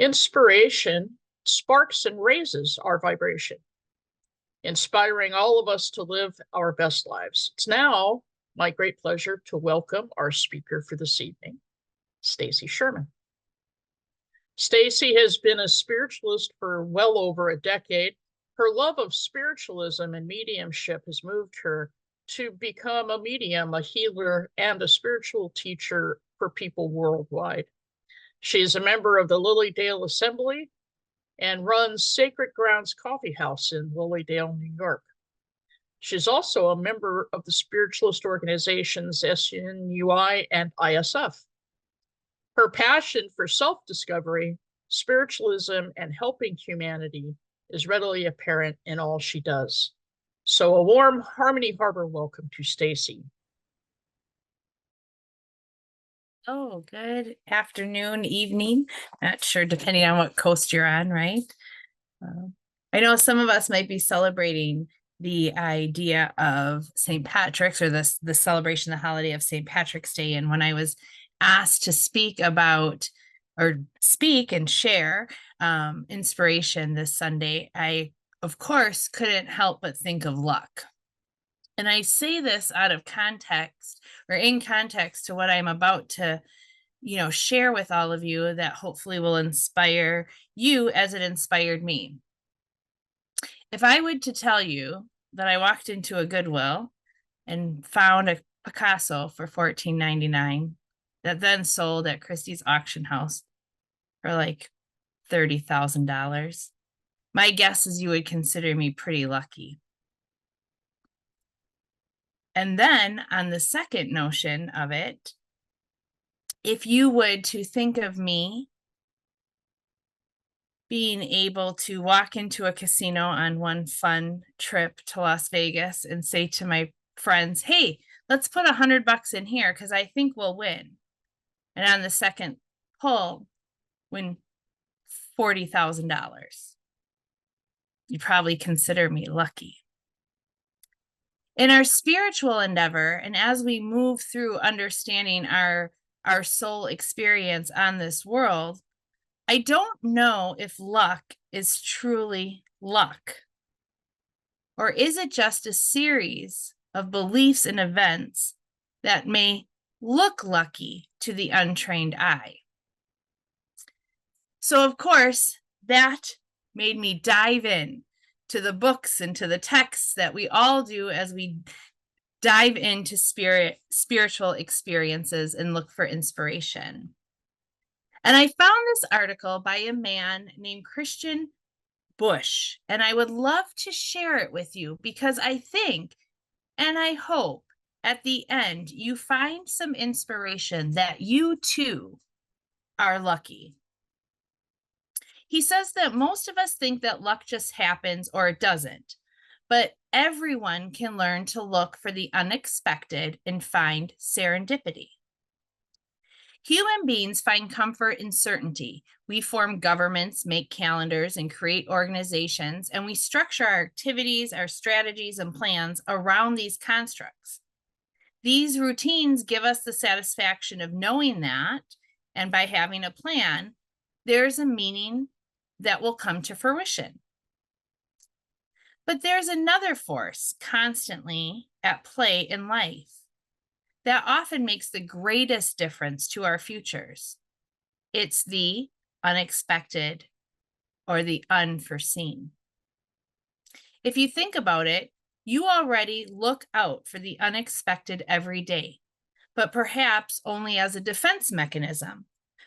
Inspiration sparks and raises our vibration, inspiring all of us to live our best lives. It's now my great pleasure to welcome our speaker for this evening, Stacy Schuerman. Stacy has been a spiritualist for well over a decade. Her love of spiritualism and mediumship has moved her to become a medium, a healer, and a spiritual teacher for people worldwide. She's a member of the Lilydale Assembly and runs Sacred Grounds Coffee House in Lilydale, New York. She's also a member of the spiritualist organizations SCoA and ISF. Her passion for self-discovery, spiritualism, and helping humanity is readily apparent in all she does. So a warm Harmony Harbor welcome to Stacy. Oh, good afternoon, evening. Not sure, depending on what coast you're on, right? I know some of us might be celebrating the idea of St. Patrick's, or the celebration, the holiday of St. Patrick's Day. And when I was asked to speak about or speak and share inspiration this Sunday, I, of course, couldn't help but think of luck. And I say this out of context, or in context to what I'm about to, share with all of you, that hopefully will inspire you as it inspired me. If I were to tell you that I walked into a Goodwill and found a Picasso for $14.99 that then sold at Christie's auction house for like $30,000, my guess is you would consider me pretty lucky. And then on the second notion of it, if you would to think of me being able to walk into a casino on one fun trip to Las Vegas and say to my friends, hey, let's put $100 in here because I think we'll win. And on the second pull, win $40,000. You'd probably consider me lucky. In our spiritual endeavor, and as we move through understanding our soul experience on this world, I don't know if luck is truly luck. Or is it just a series of beliefs and events that may look lucky to the untrained eye? So, of course, that made me dive in to the books and to the texts that we all do as we dive into spiritual experiences and look for inspiration. And I found this article by a man named Christian Bush, and I would love to share it with you because I think, and I hope, at the end, you find some inspiration that you too are lucky. He says that most of us think that luck just happens or it doesn't, but everyone can learn to look for the unexpected and find serendipity. Human beings find comfort in certainty. We form governments, make calendars, and create organizations, and we structure our activities, our strategies, and plans around these constructs. These routines give us the satisfaction of knowing that, and by having a plan, there's a meaning that will come to fruition. But there's another force constantly at play in life that often makes the greatest difference to our futures. It's the unexpected or the unforeseen. If you think about it, you already look out for the unexpected every day, but perhaps only as a defense mechanism.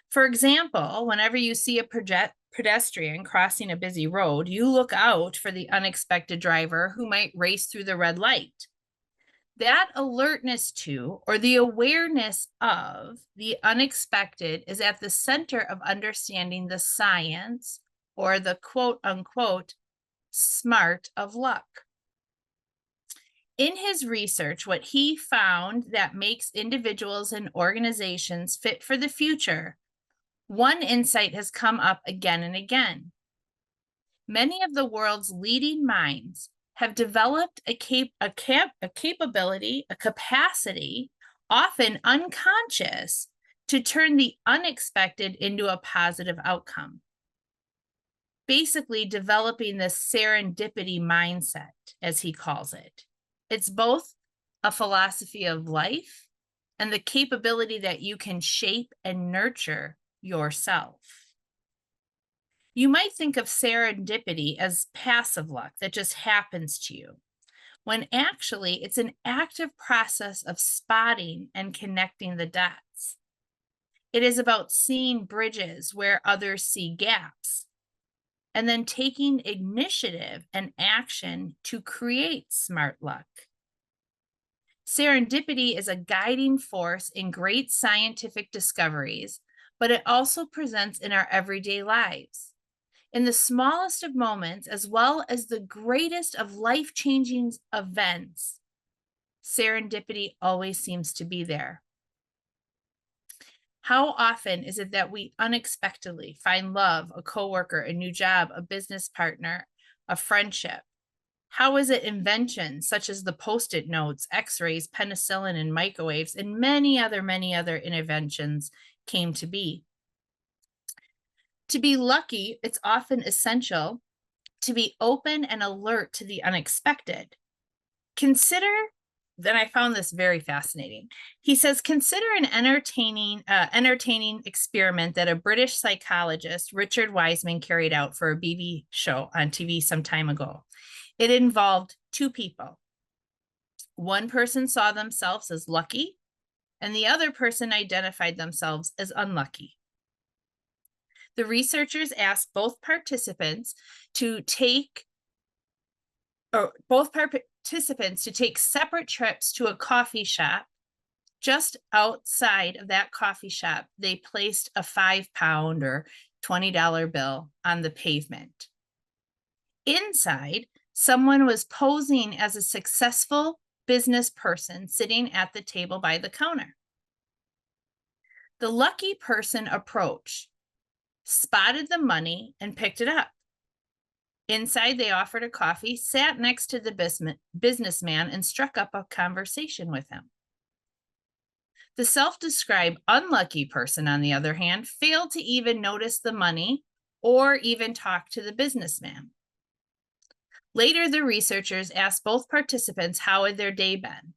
For example, whenever you see a pedestrian crossing a busy road, you look out for the unexpected driver who might race through the red light. That alertness to, or the awareness of, the unexpected is at the center of understanding the science, or the quote unquote smart of luck. In his research, what he found that makes individuals and organizations fit for the future, one insight has come up again and again. Many of the world's leading minds have developed a capability, a capacity, often unconscious, to turn the unexpected into a positive outcome. basically developing this serendipity mindset, as he calls it. It's both a philosophy of life and the capability that you can shape and nurture yourself. You might think of serendipity as passive luck that just happens to you, when actually it's an active process of spotting and connecting the dots. It is about seeing bridges where others see gaps, and then taking initiative and action to create smart luck. Serendipity is a guiding force in great scientific discoveries, but it also presents in our everyday lives, in the smallest of moments, as well as the greatest of life-changing events. Serendipity always seems to be there. How often is it that we unexpectedly find love, a coworker, a new job, a business partner, a friendship? How is it inventions such as the Post-it notes, X-rays, penicillin, and microwaves, and many other inventions came to be? To be lucky, it's often essential to be open and alert to the unexpected. Consider, then I found this very fascinating. He says, consider an entertaining experiment that a British psychologist, Richard Wiseman, carried out for a BBC show on TV some time ago. It involved two people. One person saw themselves as lucky, and the other person identified themselves as unlucky. The researchers asked both participants to take separate trips to a coffee shop. Just outside of that coffee shop, they placed a £5 or $20 bill on the pavement. Inside, someone was posing as a successful business person sitting at the table by the counter. The lucky person approached, spotted the money, and picked it up. Inside, they offered a coffee, sat next to the businessman, and struck up a conversation with him. The self-described unlucky person, on the other hand, failed to even notice the money or even talk to the businessman. Later, the researchers asked both participants how had their day been.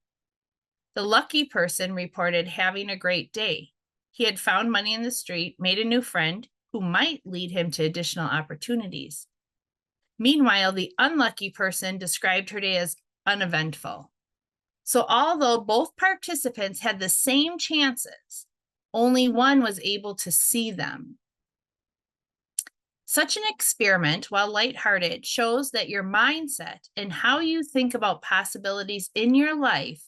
The lucky person reported having a great day. He had found money in the street, made a new friend who might lead him to additional opportunities. Meanwhile, the unlucky person described her day as uneventful. So although both participants had the same chances, only one was able to see them. Such an experiment, while lighthearted, shows that your mindset and how you think about possibilities in your life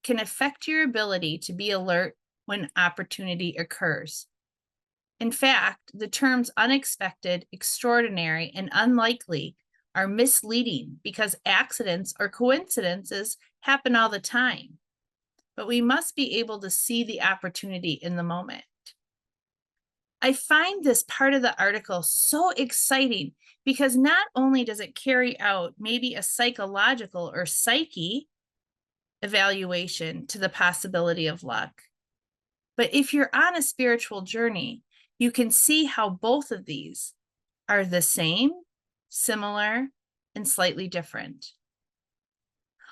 can affect your ability to be alert when opportunity occurs. In fact, the terms unexpected, extraordinary, and unlikely are misleading because accidents or coincidences happen all the time. But we must be able to see the opportunity in the moment. I find this part of the article so exciting because not only does it carry out maybe a psychological or psyche evaluation to the possibility of luck, but if you're on a spiritual journey, you can see how both of these are the same, similar, and slightly different.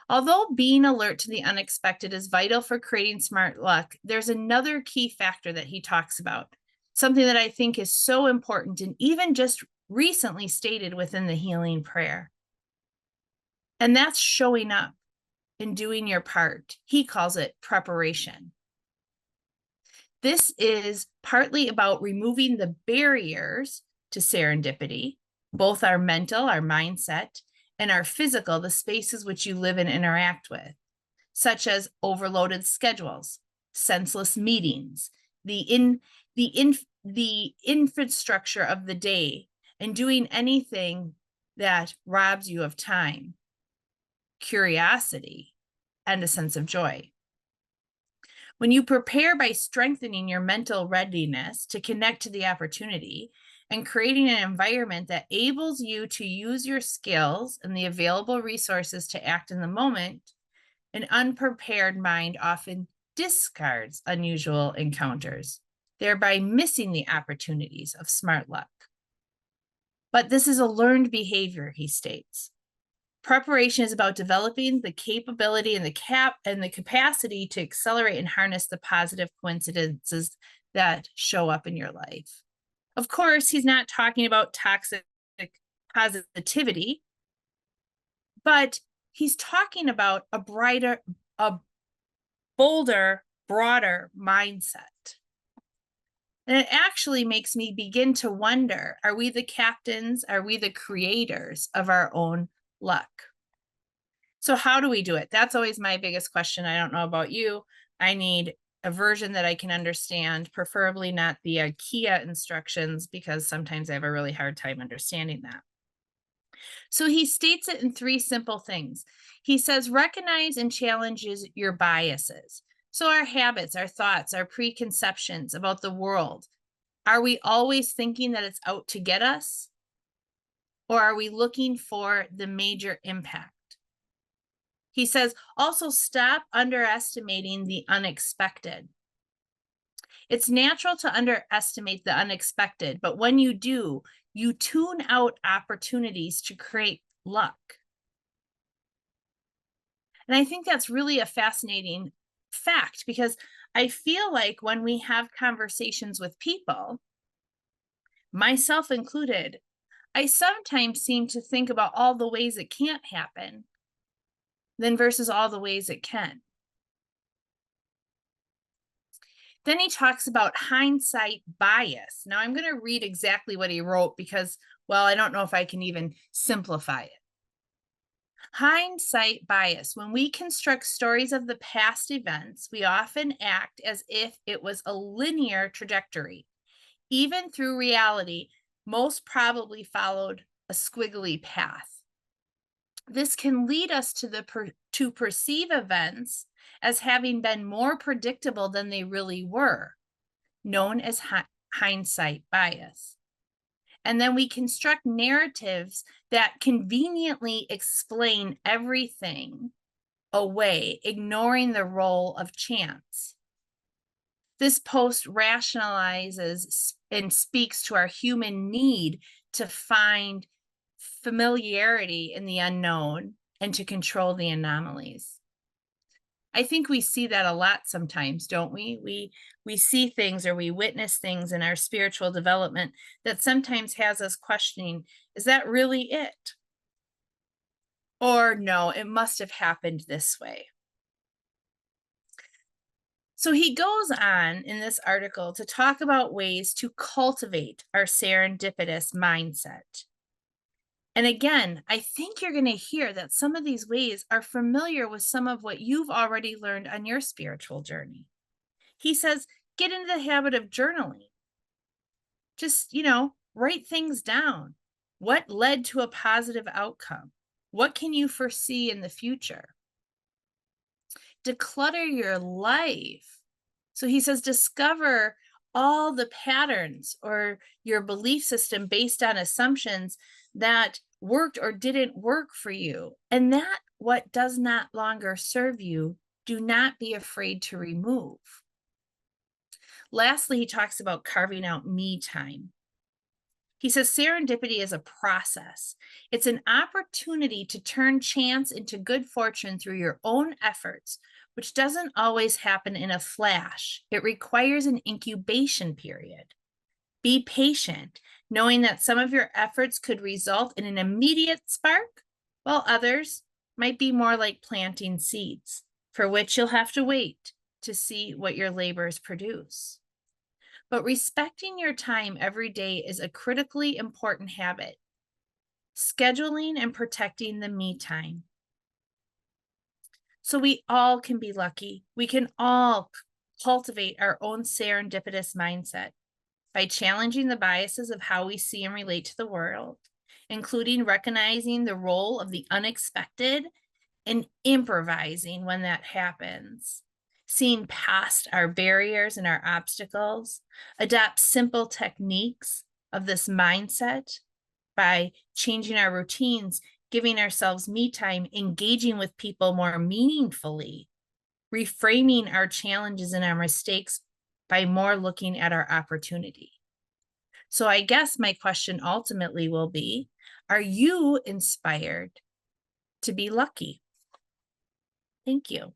Although being alert to the unexpected is vital for creating smart luck, there's another key factor that he talks about, something that I think is so important and even just recently stated within the healing prayer. And that's showing up and doing your part. He calls it preparation. This is partly about removing the barriers to serendipity, both our mental, our mindset, and our physical, the spaces which you live and interact with, such as overloaded schedules, senseless meetings, the infrastructure of the day, and doing anything that robs you of time, curiosity, and a sense of joy. When you prepare by strengthening your mental readiness to connect to the opportunity and creating an environment that enables you to use your skills and the available resources to act in the moment, an unprepared mind often discards unusual encounters, thereby missing the opportunities of smart luck. But this is a learned behavior, he states. Preparation is about developing the capability and the capacity to accelerate and harness the positive coincidences that show up in your life. Of course, he's not talking about toxic positivity, but he's talking about a bolder, broader mindset. And it actually makes me begin to wonder, are we the captains? Are we the creators of our own luck? So how do we do it? That's always my biggest question. I don't know about you. I need a version that I can understand, preferably not the IKEA instructions, because sometimes I have a really hard time understanding that. So he states it in 3 simple things. He says, recognize and challenges your biases. So our habits, our thoughts, our preconceptions about the world, are we always thinking that it's out to get us? Or are we looking for the major impact? He says, also stop underestimating the unexpected. It's natural to underestimate the unexpected, but when you do, you tune out opportunities to create luck. And I think that's really a fascinating fact, because I feel like when we have conversations with people, myself included, I sometimes seem to think about all the ways it can't happen than versus all the ways it can. Then he talks about hindsight bias. Now I'm going to read exactly what he wrote because, well, I don't know if I can even simplify it. Hindsight bias. When we construct stories of the past events, we often act as if it was a linear trajectory. Even through reality, most probably followed a squiggly path. This can lead us to perceive events as having been more predictable than they really were, known as hindsight bias. And then we construct narratives that conveniently explain everything away, ignoring the role of chance. This post rationalizes and speaks to our human need to find familiarity in the unknown and to control the anomalies. I think we see that a lot sometimes, don't we? We see things or we witness things in our spiritual development that sometimes has us questioning, is that really it? Or no, it must have happened this way. So he goes on in this article to talk about ways to cultivate our serendipitous mindset. And again, I think you're going to hear that some of these ways are familiar with some of what you've already learned on your spiritual journey. He says, get into the habit of journaling. Just, write things down. What led to a positive outcome? What can you foresee in the future? Declutter your life. So he says, discover all the patterns or your belief system based on assumptions that worked or didn't work for you. And that what does not longer serve you, do not be afraid to remove. Lastly, he talks about carving out me time. He says serendipity is a process. It's an opportunity to turn chance into good fortune through your own efforts, which doesn't always happen in a flash. It requires an incubation period. Be patient, knowing that some of your efforts could result in an immediate spark, while others might be more like planting seeds, for which you'll have to wait to see what your labors produce. But respecting your time every day is a critically important habit. Scheduling and protecting the me time. So we all can be lucky. We can all cultivate our own serendipitous mindset by challenging the biases of how we see and relate to the world, including recognizing the role of the unexpected and improvising when that happens. Seeing past our barriers and our obstacles, adopt simple techniques of this mindset by changing our routines, giving ourselves me time, engaging with people more meaningfully, reframing our challenges and our mistakes by more looking at our opportunity. So I guess my question ultimately will be, are you inspired to be lucky? Thank you.